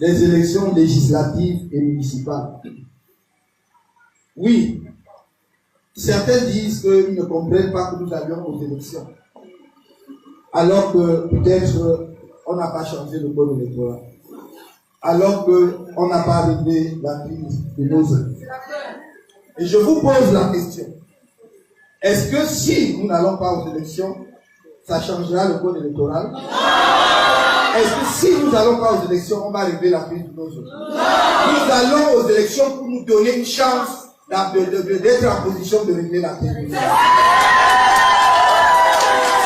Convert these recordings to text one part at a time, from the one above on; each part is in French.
les élections législatives et municipales. Oui, certains disent qu'ils ne comprennent pas que nous allions aux élections, alors que peut-être on n'a pas changé le code électoral, alors qu'on n'a pas réglé la crise de nos œuvres. Et je vous pose la question, est-ce que si nous n'allons pas aux élections, ça changera le code électoral? Est-ce que si nous n'allons pas aux élections, on va régler la crise de nos œuvres? Nous allons aux élections pour nous donner une chance d'être en position de régler la crise de nos œuvres.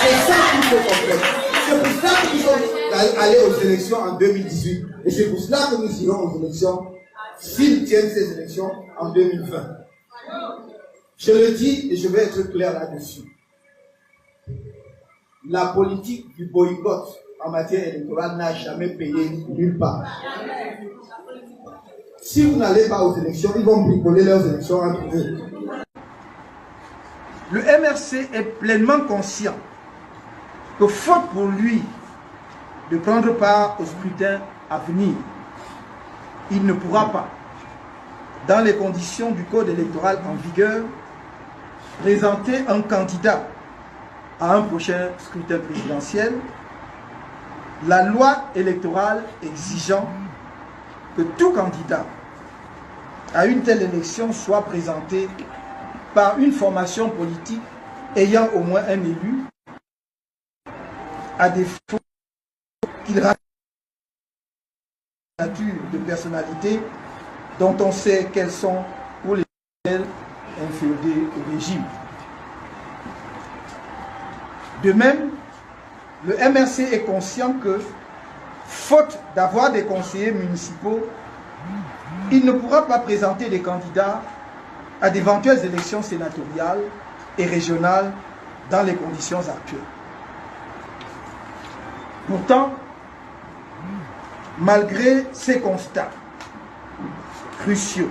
C'est ça qu'il faut comprendre. C'est pour ça que nous sommes allés aux élections en 2018. Et c'est pour cela que nous irons aux élections, s'ils tiennent ces élections, en 2020. Je le dis et je vais être clair là-dessus. La politique du boycott en matière électorale n'a jamais payé nulle part. Si vous n'allez pas aux élections, ils vont bricoler leurs élections entre eux. Le MRC est pleinement conscient que faute pour lui de prendre part au scrutin à venir, il ne pourra pas, dans les conditions du code électoral en vigueur, présenter un candidat à un prochain scrutin présidentiel, la loi électorale exigeant que tout candidat à une telle élection soit présenté par une formation politique ayant au moins un élu, à défaut qu'il rate la nature de personnalité dont on sait qu'elles sont pour les inféodées au régime. De même, le MRC est conscient que, faute d'avoir des conseillers municipaux, il ne pourra pas présenter des candidats à d'éventuelles élections sénatoriales et régionales dans les conditions actuelles. Pourtant, malgré ces constats cruciaux,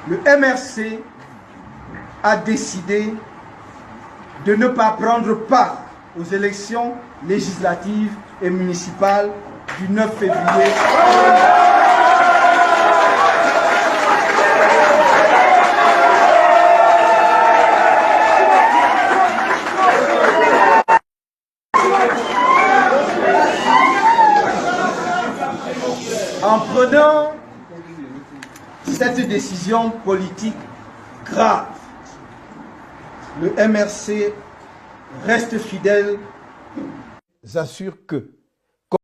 le MRC a décidé de ne pas prendre part aux élections législatives et municipales du 9 février. En prenant cette décision politique grave, le MRC reste fidèle, assure que